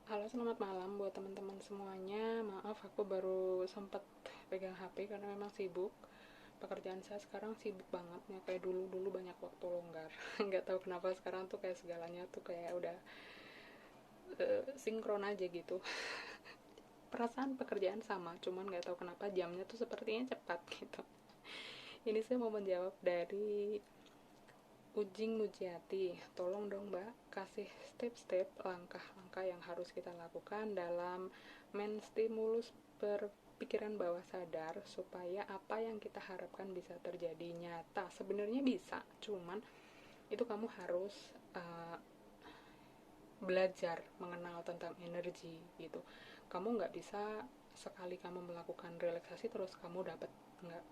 Halo, selamat malam buat teman-teman semuanya. Maaf, aku baru sempat pegang HP karena memang sibuk. Pekerjaan saya sekarang sibuk banget, ya kayak dulu-dulu banyak waktu longgar. Nggak tahu kenapa sekarang tuh kayak segalanya tuh kayak udah sinkron aja gitu. Perasaan pekerjaan sama, cuman nggak tahu kenapa jamnya tuh sepertinya cepat gitu. Ini saya mau menjawab dari Ujing Mujiati. Tolong dong Mbak, kasih step-step langkah-langkah yang harus kita lakukan dalam menstimulus berpikiran bawah sadar supaya apa yang kita harapkan bisa terjadi nyata. Sebenarnya bisa, cuman itu kamu harus uh, belajar mengenal tentang energi gitu. Kamu nggak bisa sekali kamu melakukan relaksasi terus kamu dapat,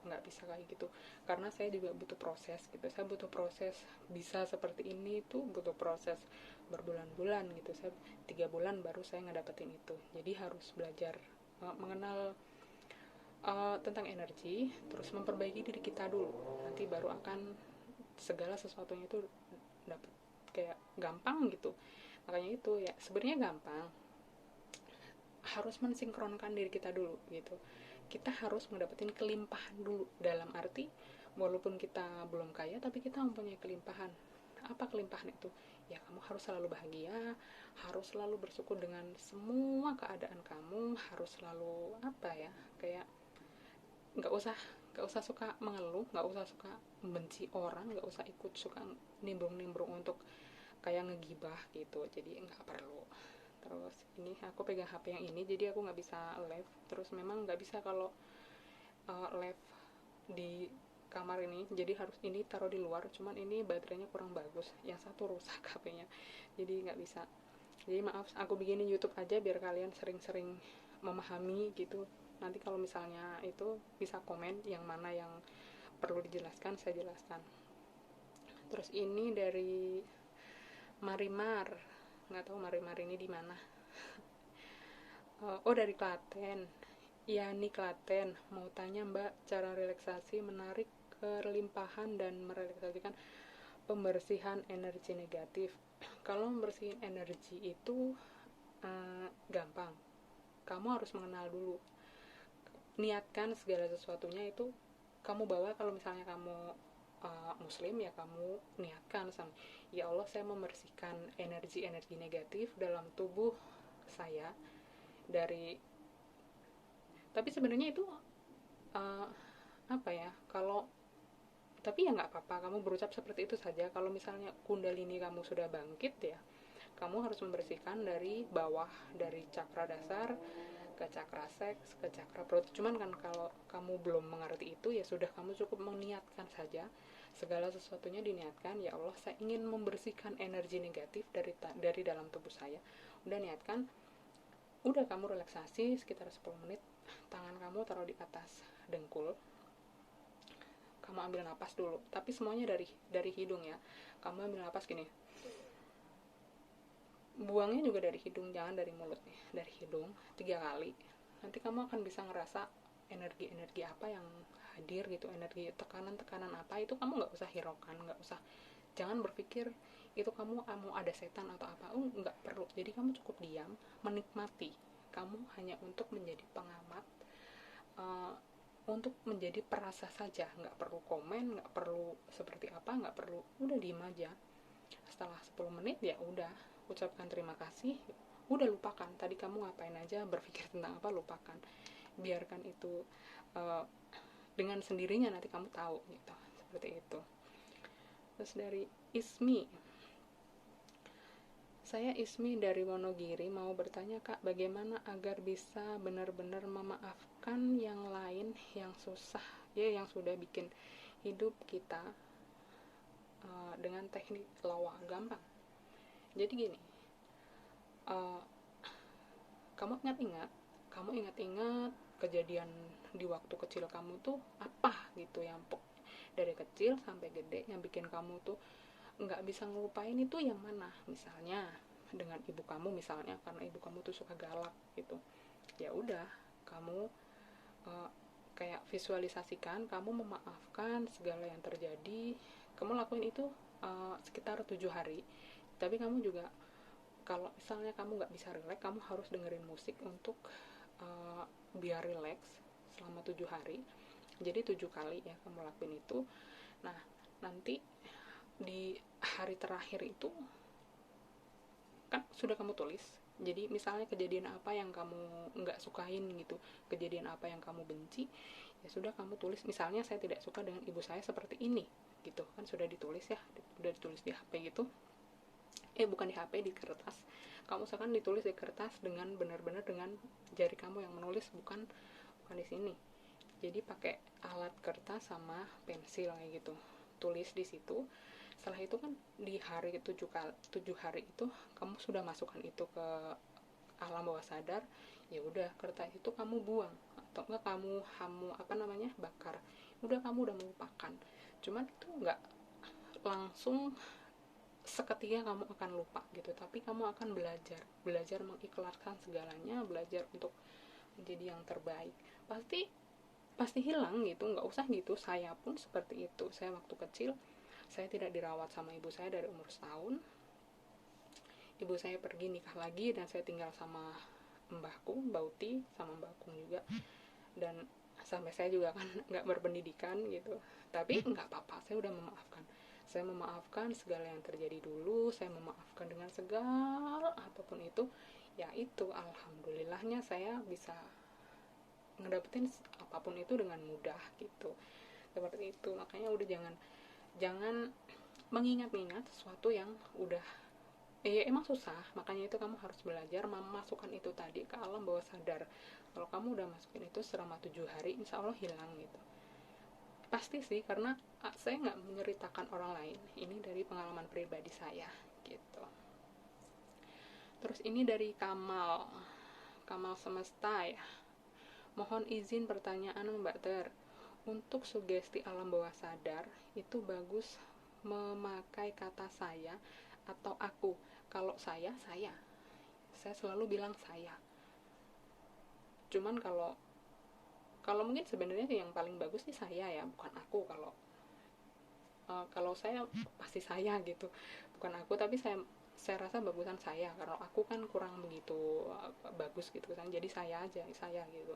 nggak bisa kayak gitu, karena saya juga butuh proses gitu. Saya butuh proses bisa seperti ini tuh butuh proses berbulan-bulan gitu. Saya 3 bulan baru saya ngedapetin itu, jadi harus belajar mengenal tentang energi, terus memperbaiki diri kita dulu, nanti baru akan segala sesuatunya itu dapat kayak gampang gitu. Makanya itu ya sebenarnya gampang, harus mensinkronkan diri kita dulu gitu. Kita harus mendapatkan kelimpahan dulu, dalam arti walaupun kita belum kaya tapi kita mempunyai kelimpahan. Apa kelimpahan itu? Ya kamu harus selalu bahagia, harus selalu bersyukur dengan semua keadaan kamu, harus selalu apa ya, kayak nggak usah nggak usah suka mengeluh, nggak usah suka membenci orang, nggak usah ikut suka nimbrung-nimbrung untuk kayak ngegibah gitu, jadi nggak perlu. Terus ini aku pegang HP yang ini jadi aku nggak bisa live, terus memang nggak bisa kalau live di kamar ini, jadi harus ini taruh di luar, cuman ini baterainya kurang bagus, yang satu rusak HP-nya, jadi nggak bisa. Jadi maaf, aku begini YouTube aja biar kalian sering-sering memahami gitu. Nanti kalau misalnya itu bisa komen yang mana yang perlu dijelaskan, saya jelaskan. Terus ini dari Marimar, nggak tahu Marimar ini di mana. Oh, dari Klaten. Ya, nih Klaten. Mau tanya Mbak, cara relaksasi menarik kelimpahan dan merelaksasikan pembersihan energi negatif. Kalau membersihkan energi itu gampang. Kamu harus mengenal dulu. Niatkan segala sesuatunya itu kamu bawa. Kalau misalnya kamu muslim, ya kamu niatkan sama ya Allah, saya membersihkan energi-energi negatif dalam tubuh saya dari. Tapi sebenarnya itu uh, apa ya, kalau tapi ya nggak apa-apa kamu berucap seperti itu saja. Kalau misalnya kundalini kamu sudah bangkit, ya kamu harus membersihkan dari bawah, dari cakra dasar ke cakra seks ke cakra perut. Cuman kan kalau kamu belum mengerti itu, ya sudah, kamu cukup meniatkan saja. Segala sesuatunya diniatkan, ya Allah saya ingin membersihkan energi negatif dari dalam tubuh saya. Udah niatkan, udah kamu relaksasi sekitar 10 menit. Tangan kamu taruh di atas dengkul, kamu ambil napas dulu, tapi semuanya dari hidung ya. Kamu ambil napas gini, buangnya juga dari hidung, jangan dari mulut nih, dari hidung 3 kali. Nanti kamu akan bisa ngerasa energi-energi apa yang hadir gitu, energi tekanan-tekanan apa itu kamu nggak usah hiraukan, nggak usah, jangan berpikir itu kamu mau ada setan atau apa. Nggak perlu. Jadi kamu cukup diam, menikmati. Kamu hanya untuk menjadi pengamat, uh, untuk menjadi perasa saja, nggak perlu komen, nggak perlu seperti apa, nggak perlu, udah diem aja. Setelah 10 menit ya udah, ucapkan terima kasih, udah lupakan tadi kamu ngapain aja, berpikir tentang apa, lupakan, biarkan itu uh, dengan sendirinya nanti kamu tahu gitu, seperti itu. Terus dari Ismi, saya Ismi dari Wonogiri mau bertanya Kak, bagaimana agar bisa benar-benar memaafkan yang lain yang susah, ya yang sudah bikin hidup kita dengan teknik lawa gampang. Jadi gini, uh, kamu ingat-ingat kejadian di waktu kecil kamu tuh apa gitu, yang dari kecil sampai gede yang bikin kamu tuh nggak bisa ngelupain itu yang mana. Misalnya dengan ibu kamu, misalnya karena ibu kamu tuh suka galak gitu, ya udah kamu uh, kayak visualisasikan kamu memaafkan segala yang terjadi. Kamu lakuin itu sekitar 7 hari, tapi kamu juga kalau misalnya kamu nggak bisa relax, kamu harus dengerin musik untuk biar relax selama 7 hari. Jadi 7 kali ya kamu lakuin itu. Nah, nanti di hari terakhir itu kan sudah kamu tulis. Jadi misalnya kejadian apa yang kamu nggak sukain gitu, kejadian apa yang kamu benci, ya sudah kamu tulis. Misalnya saya tidak suka dengan ibu saya seperti ini gitu kan, sudah ditulis ya, sudah ditulis di HP gitu. Bukan di HP, di kertas. Kamu usahakan ditulis di kertas dengan benar-benar dengan jari kamu yang menulis, bukan di sini. Jadi pakai alat kertas sama pensil kayak gitu, tulis di situ. Setelah itu kan di hari 7 hari itu kamu sudah masukkan itu ke alam bawah sadar. Ya udah, kertas itu kamu buang atau enggak kamu bakar. Udah, kamu udah melupakan. Cuman itu enggak langsung seketika kamu akan lupa gitu, tapi kamu akan belajar mengikhlaskan segalanya, belajar untuk menjadi yang terbaik. Pasti hilang gitu, nggak usah gitu. Saya pun seperti itu. Saya waktu kecil, saya tidak dirawat sama ibu saya dari umur 1 tahun. Ibu saya pergi nikah lagi dan saya tinggal sama mbahku, Bauti, sama mbahku juga. Dan sampai saya juga kan nggak berpendidikan gitu, tapi nggak apa-apa, saya udah memaafkan. Saya memaafkan segala yang terjadi dulu, saya memaafkan dengan segala apapun itu. Ya itu, alhamdulillahnya saya bisa ngedapetin apapun itu dengan mudah gitu, seperti itu. Makanya udah jangan mengingat-ingat sesuatu yang udah emang susah. Makanya itu kamu harus belajar memasukkan itu tadi ke alam bawah sadar. Kalau kamu udah masukin itu selama 7 hari, insya Allah hilang gitu, pasti sih. Karena saya nggak menceritakan orang lain, ini dari pengalaman pribadi saya gitu. Terus ini dari Kamal Semesta ya. Mohon izin pertanyaan Mbak Ter. Untuk sugesti alam bawah sadar, itu bagus memakai kata saya atau aku? Kalau saya selalu bilang saya. Cuman kalau mungkin sebenarnya yang paling bagus sih saya ya, bukan aku. Kalau saya pasti saya gitu, bukan aku. Tapi saya rasa bagusan saya, karena aku kan kurang begitu bagus gitu kan. Jadi saya aja, saya gitu,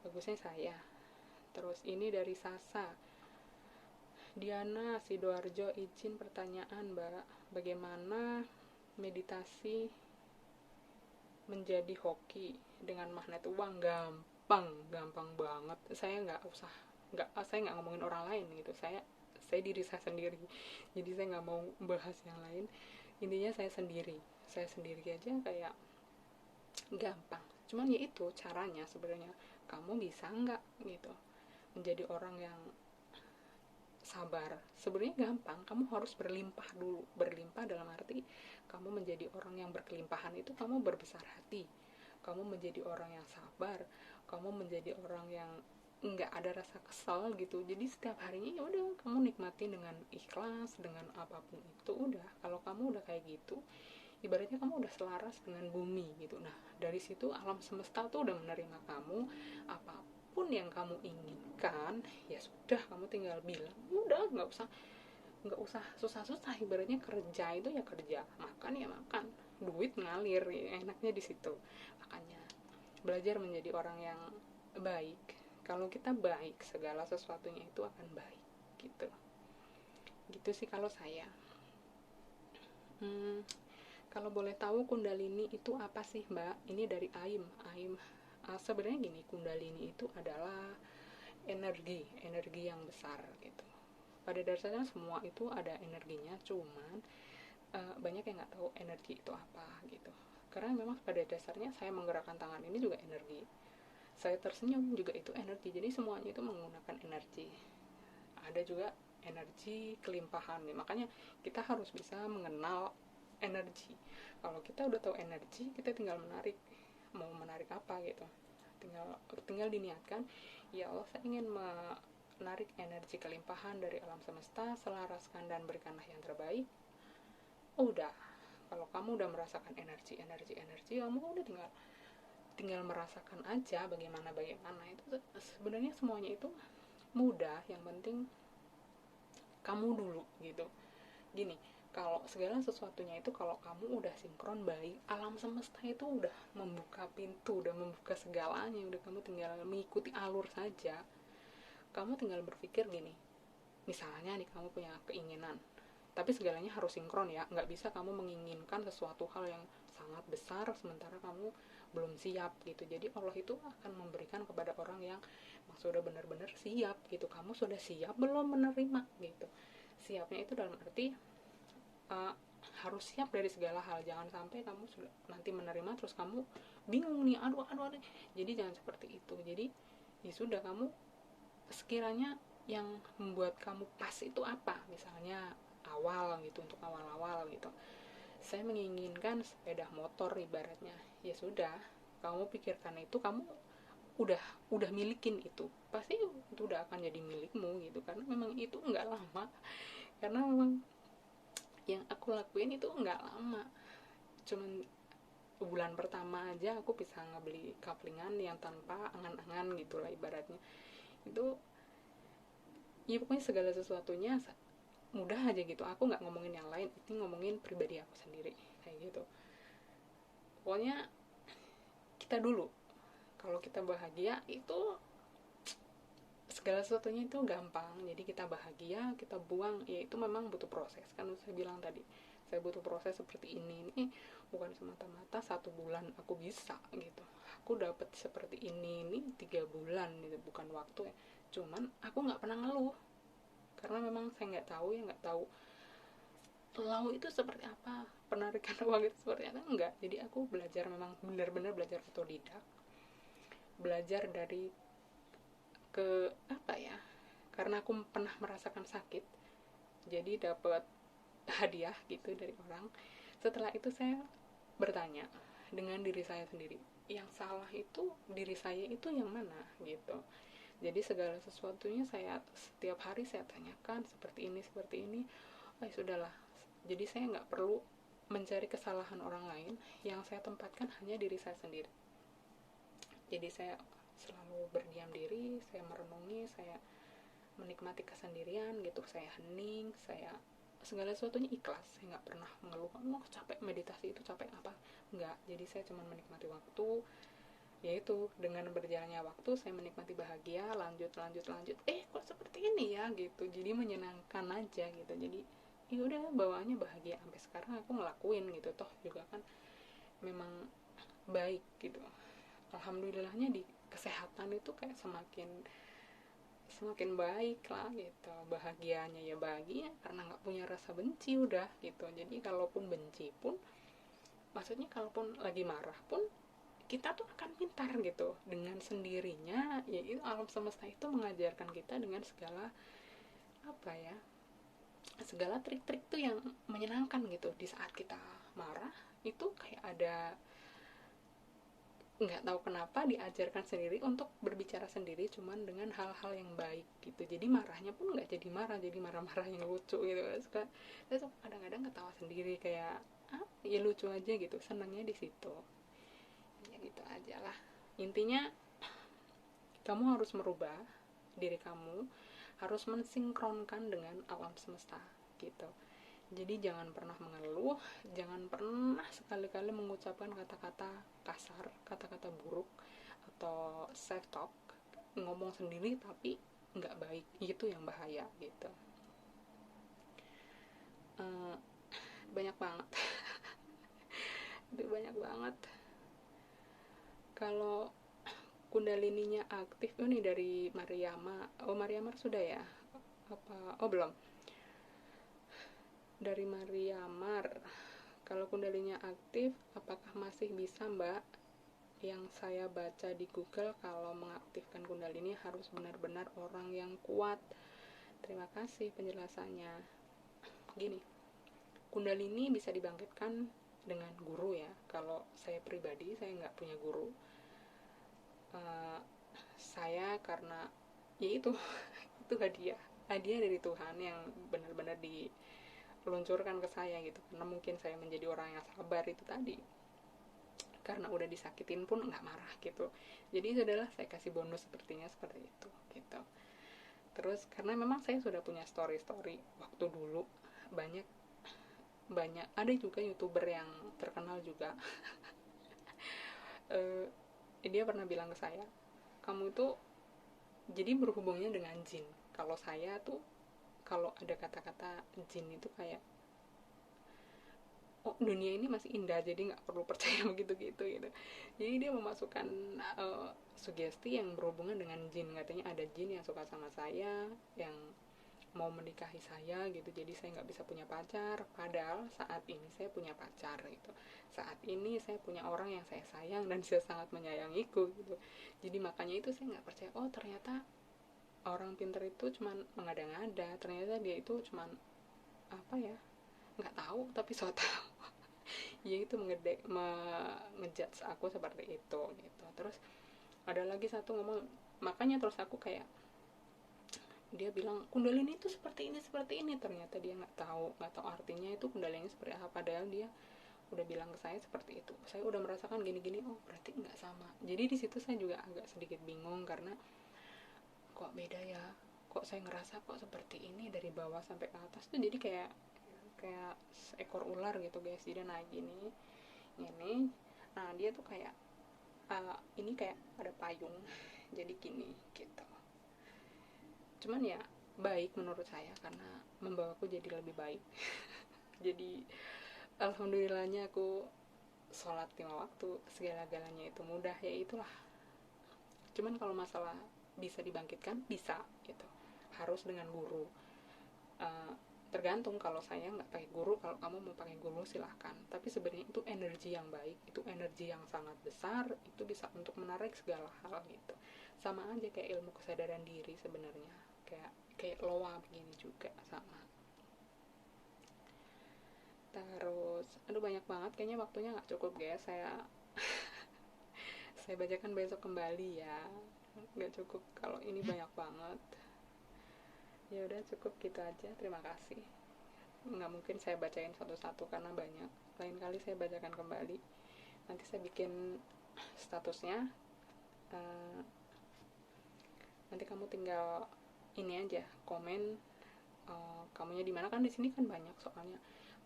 bagusnya saya. Terus ini dari Sasa. Diana Sidoarjo, izin pertanyaan Mbak, bagaimana meditasi menjadi hoki dengan magnet uang? Gampang banget. Saya nggak ngomongin orang lain gitu. Saya diri saya sendiri. Jadi saya nggak mau bahas yang lain. Intinya saya sendiri aja, kayak gampang. Cuman ya itu caranya sebenarnya. Kamu bisa nggak gitu menjadi orang yang sabar? Sebenarnya gampang. Kamu harus berlimpah dulu. Berlimpah dalam arti kamu menjadi orang yang berkelimpahan itu kamu berbesar hati, kamu menjadi orang yang sabar, kamu menjadi orang yang nggak ada rasa kesal gitu. Jadi setiap harinya ya udah kamu nikmati dengan ikhlas, dengan apapun itu. Udah, kalau kamu udah kayak gitu, ibaratnya kamu udah selaras dengan bumi gitu. Nah, dari situ alam semesta tuh udah menerima kamu. Apapun yang kamu inginkan, ya sudah, kamu tinggal bilang. Udah, nggak usah susah-susah. Ibaratnya kerja itu ya kerja, makan ya makan, duit ngalir ya, enaknya di situ. Makanya belajar menjadi orang yang baik. Kalau kita baik, segala sesuatunya itu akan baik gitu sih kalau saya. Kalau boleh tahu, Kundalini itu apa sih Mbak? Ini dari Aim. Sebenarnya gini, Kundalini itu adalah energi yang besar gitu. Pada dasarnya semua itu ada energinya, cuman banyak yang nggak tahu energi itu apa gitu. Karena memang pada dasarnya saya menggerakkan tangan ini juga energi, saya tersenyum juga itu energi. Jadi semuanya itu menggunakan energi. Ada juga energi kelimpahan nih. Makanya kita harus bisa mengenal energi. Kalau kita udah tahu energi, kita tinggal menarik. Mau menarik apa gitu, tinggal diniatkan. Ya Allah, saya ingin menarik energi kelimpahan dari alam semesta, selaraskan dan berikanlah yang terbaik. Udah, kalau kamu udah merasakan energi, kamu udah tinggal merasakan aja bagaimana itu. Sebenarnya semuanya itu mudah, yang penting kamu dulu gitu. Gini, kalau segala sesuatunya itu kalau kamu udah sinkron baik, alam semesta itu udah membuka pintu, udah membuka segalanya, udah kamu tinggal mengikuti alur saja. Kamu tinggal berpikir gini, misalnya nih kamu punya keinginan, tapi segalanya harus sinkron ya, nggak bisa kamu menginginkan sesuatu hal yang sangat besar sementara kamu belum siap gitu. Jadi Allah itu akan memberikan kepada orang yang sudah benar-benar siap gitu. Kamu sudah siap belum menerima gitu. Siapnya itu dalam arti uh, harus siap dari segala hal. Jangan sampai kamu sudah nanti menerima terus kamu bingung nih, aduh. Jadi jangan seperti itu. Jadi ya sudah, kamu sekiranya yang membuat kamu pas itu apa, misalnya awal gitu, untuk awal-awal gitu saya menginginkan sepeda motor ibaratnya, ya sudah, kamu pikirkan itu, kamu udah udah milikin itu, pasti itu udah akan jadi milikmu gitu, karena memang itu nggak lama, karena memang yang aku lakuin itu nggak lama, cuman bulan pertama aja aku bisa ngebeli kaplingan yang tanpa angan-angan gitu lah ibaratnya. Itu ya pokoknya segala sesuatunya mudah aja gitu. Aku nggak ngomongin yang lain, ini ngomongin pribadi aku sendiri kayak gitu. Pokoknya kita dulu, kalau kita bahagia itu segala sesuatunya itu gampang. Jadi kita bahagia, kita buang, ya itu memang butuh proses. Kan saya bilang tadi, saya butuh proses seperti ini bukan semata-mata 1 bulan aku bisa gitu. Aku dapat seperti ini 3 bulan gitu, bukan waktu ya. Cuman aku nggak pernah ngeluh, karena memang saya nggak tahu law itu seperti apa, penarikan uang itu seperti apa, enggak. Jadi aku belajar, memang benar-benar belajar otodidak, belajar dari ke apa ya, karena aku pernah merasakan sakit jadi dapat hadiah gitu dari orang. Setelah itu saya bertanya dengan diri saya sendiri, yang salah itu diri saya itu yang mana gitu. Jadi segala sesuatunya saya setiap hari saya tanyakan, seperti ini, oh ya sudahlah. Jadi saya nggak perlu mencari kesalahan orang lain, yang saya tempatkan hanya diri saya sendiri. Jadi saya selalu berdiam diri, saya merenungi, saya menikmati kesendirian gitu, saya hening, saya segala sesuatunya ikhlas. Saya nggak pernah mengeluh, capek meditasi itu, capek apa, nggak. Jadi saya cuma menikmati waktu, yaitu dengan berjalannya waktu saya menikmati bahagia, lanjut, kok seperti ini ya gitu. Jadi menyenangkan aja gitu. Jadi ya udah, bawaannya bahagia sampai sekarang aku ngelakuin gitu, toh juga kan memang baik gitu. Alhamdulillahnya di kesehatan itu kayak semakin semakin baik lah gitu. Bahagianya ya bahagia karena nggak punya rasa benci udah gitu. Jadi kalaupun benci pun, maksudnya kalaupun lagi marah pun, kita tuh akan pintar gitu dengan sendirinya. Ya itu alam semesta itu mengajarkan kita dengan segala apa ya, segala trik-trik tuh yang menyenangkan gitu. Di saat kita marah itu kayak ada, nggak tahu kenapa diajarkan sendiri untuk berbicara sendiri cuman dengan hal-hal yang baik gitu. Jadi marahnya pun nggak jadi marah, jadi marah-marah yang lucu gitu. Saya suka kadang-kadang ketawa sendiri kayak ya lucu aja gitu, senangnya di situ. Ya gitu aja lah intinya. Kamu harus merubah diri kamu, harus mensinkronkan dengan alam semesta gitu. Jadi jangan pernah mengeluh, jangan pernah sekali-kali mengucapkan kata-kata kasar, kata-kata buruk, atau self talk, ngomong sendiri tapi nggak baik, itu yang bahaya gitu. uh, Banyak banget itu banyak banget. Kalau kundalininya aktif, ini dari Mariama. Oh, Mariamar sudah ya, apa, oh belum. Dari Mariamar, kalau kundalininya aktif, apakah masih bisa mbak? Yang saya baca di Google, kalau mengaktifkan kundalini harus benar-benar orang yang kuat. Terima kasih penjelasannya. Gini, kundalini bisa dibangkitkan dengan guru ya. Kalau saya pribadi, saya nggak punya guru. Saya karena ya itu itu hadiah dari Tuhan yang benar-benar diluncurkan ke saya gitu. Karena mungkin saya menjadi orang yang sabar itu tadi, karena udah disakitin pun nggak marah gitu. Jadi sudahlah, saya kasih bonus sepertinya seperti itu gitu. Terus karena memang saya sudah punya story waktu dulu banyak banyak, ada juga youtuber yang terkenal juga. Dia pernah bilang ke saya, kamu itu jadi berhubungnya dengan jin. Kalau saya tuh, kalau ada kata-kata jin itu kayak, oh dunia ini masih indah jadi nggak perlu percaya begitu gitu gitu. Jadi dia memasukkan sugesti yang berhubungan dengan jin. Katanya ada jin yang suka sama saya, yang mau menikahi saya gitu, jadi saya nggak bisa punya pacar, padahal saat ini saya punya pacar gitu, saat ini saya punya orang yang saya sayang dan saya sangat menyayangiku gitu. Jadi makanya itu saya nggak percaya, oh ternyata orang pintar itu cuman mengada-ngada, ternyata dia itu cuman apa ya, nggak tahu tapi so tahu. Ya itu ngejudge aku seperti itu gitu. Terus ada lagi satu ngomong, makanya terus aku kayak, dia bilang kundalini itu seperti ini, ternyata dia nggak tahu artinya itu kundalini seperti apa, padahal dia udah bilang ke saya seperti itu, saya udah merasakan gini-gini, oh berarti nggak sama. Jadi di situ saya juga agak sedikit bingung, karena kok beda ya, kok saya ngerasa kok seperti ini dari bawah sampai ke atas tuh, jadi kayak kayak seekor ular gitu guys. Jadi naik ini, nah dia tuh kayak ini kayak ada payung, jadi gini gitu. Cuman ya baik menurut saya karena membawaku jadi lebih baik. Jadi alhamdulillahnya aku sholat 5 waktu, segala-galanya itu mudah, ya itulah. Cuman kalau masalah bisa dibangkitkan, bisa gitu, harus dengan guru. uh, Tergantung, kalau saya nggak pakai guru, kalau kamu mau pakai guru silahkan, tapi sebenarnya itu energi yang baik, itu energi yang sangat besar, itu bisa untuk menarik segala hal gitu. Sama aja kayak ilmu kesadaran diri sebenarnya, kayak loa begini juga sama. Terus aduh banyak banget, kayaknya waktunya nggak cukup guys, saya bacakan besok kembali ya, nggak cukup kalau ini banyak banget. Ya udah cukup gitu aja, terima kasih. Nggak mungkin saya bacain satu-satu karena banyak, lain kali saya bacakan kembali. Nanti saya bikin statusnya, uh, nanti kamu tinggal ini aja komen, kamunya di mana, kan di sini kan banyak soalnya,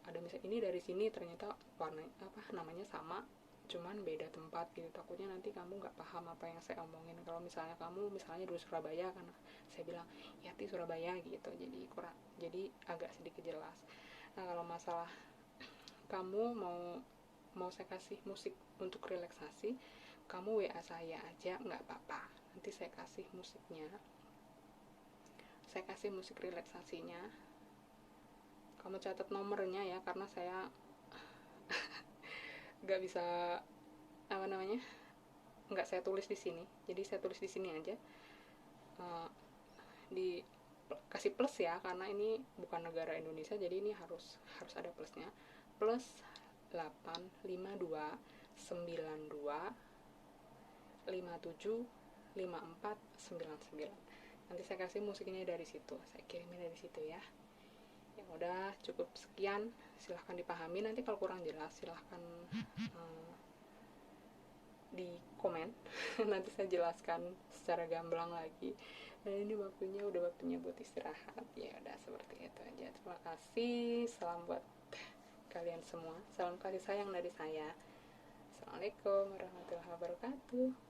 ada misalnya ini dari sini ternyata warna apa namanya sama, cuman beda tempat gitu, takutnya nanti kamu nggak paham apa yang saya omongin. Kalau misalnya kamu misalnya dari Surabaya, kan saya bilang ya di Surabaya gitu, jadi agak sedikit jelas. Nah kalau masalah kamu mau saya kasih musik untuk relaksasi, kamu WA saya aja nggak apa-apa, nanti saya kasih musiknya, saya kasih musik relaksasinya. Kamu catat nomornya ya, karena saya nggak bisa apa namanya, nggak saya tulis di sini, jadi saya tulis di sini aja. uh, di kasih plus ya, karena ini bukan negara Indonesia, jadi ini harus ada plusnya. Plus 852 57 54 99. Nanti saya kasih musiknya dari situ, saya kirimin dari situ ya. Yang udah cukup sekian, silahkan dipahami. Nanti kalau kurang jelas silahkan di komen. Nanti saya jelaskan secara gamblang lagi. Dan ini udah waktunya buat istirahat. Ya udah seperti itu aja. Terima kasih. Salam buat kalian semua. Salam kasih sayang dari saya. Assalamualaikum warahmatullahi wabarakatuh.